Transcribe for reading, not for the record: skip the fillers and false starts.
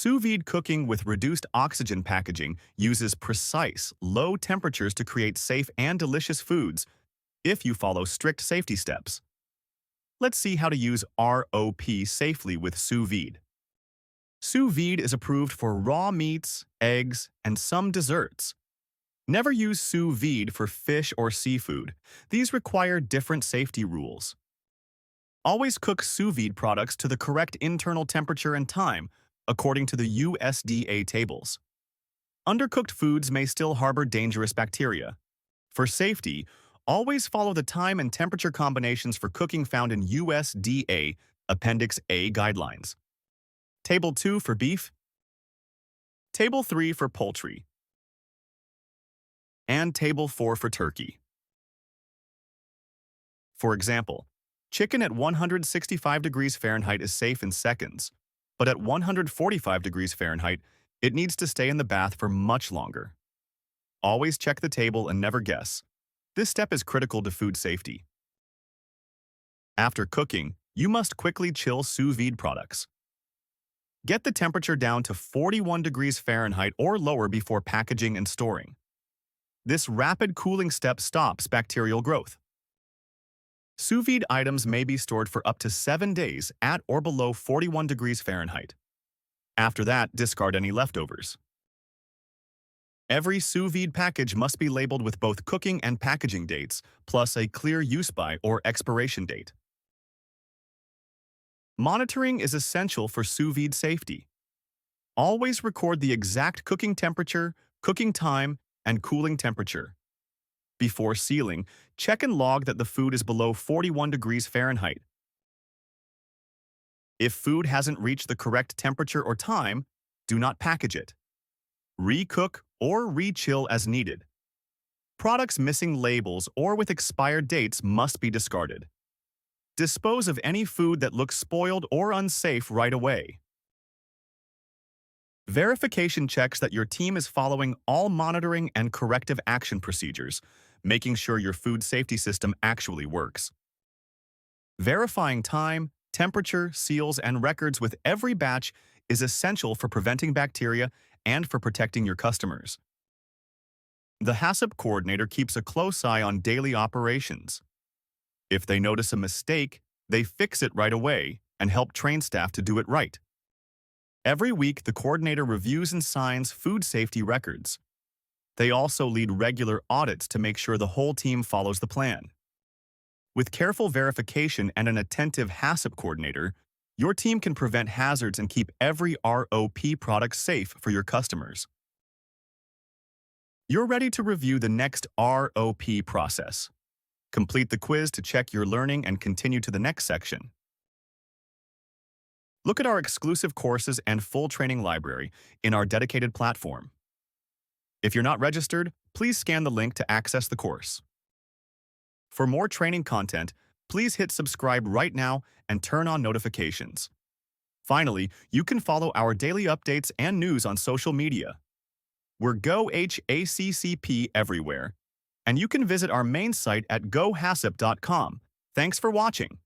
Sous vide cooking with reduced oxygen packaging uses precise, low temperatures to create safe and delicious foods if you follow strict safety steps. Let's see how to use ROP safely with sous vide. Sous vide is approved for raw meats, eggs, and some desserts. Never use sous vide for fish or seafood. These require different safety rules. Always cook sous vide products to the correct internal temperature and time, according to the USDA tables. Undercooked foods may still harbor dangerous bacteria. For safety, always follow the time and temperature combinations for cooking found in USDA Appendix A guidelines. Table 2 for beef, Table 3 for poultry, and Table 4 for turkey. For example, chicken at 165 degrees Fahrenheit is safe in seconds, but at 145 degrees Fahrenheit, it needs to stay in the bath for much longer. Always check the table and never guess. This step is critical to food safety. After cooking, you must quickly chill sous vide products. Get the temperature down to 41 degrees Fahrenheit or lower before packaging and storing. This rapid cooling step stops bacterial growth. Sous vide items may be stored for up to 7 days at or below 41 degrees Fahrenheit. After that, discard any leftovers. Every sous vide package must be labeled with both cooking and packaging dates, plus a clear use-by or expiration date. Monitoring is essential for sous vide safety. Always record the exact cooking temperature, cooking time, and cooling temperature. Before sealing, check and log that the food is below 41 degrees Fahrenheit. If food hasn't reached the correct temperature or time, do not package it. Recook or re-chill as needed. Products missing labels or with expired dates must be discarded. Dispose of any food that looks spoiled or unsafe right away. Verification checks that your team is following all monitoring and corrective action procedures, making sure your food safety system actually works. Verifying time, temperature, seals, and records with every batch is essential for preventing bacteria and for protecting your customers. The HACCP Coordinator keeps a close eye on daily operations. If they notice a mistake, they fix it right away and help train staff to do it right. Every week, the coordinator reviews and signs food safety records. They also lead regular audits to make sure the whole team follows the plan. With careful verification and an attentive HACCP coordinator, your team can prevent hazards and keep every ROP product safe for your customers. You're ready to review the next ROP process. Complete the quiz to check your learning and continue to the next section. Look at our exclusive courses and full training library in our dedicated platform. If you're not registered, please scan the link to access the course. For more training content, please hit subscribe right now and turn on notifications. Finally, you can follow our daily updates and news on social media. We're GoHACCP everywhere, and you can visit our main site at GoHACCP.com. Thanks for watching.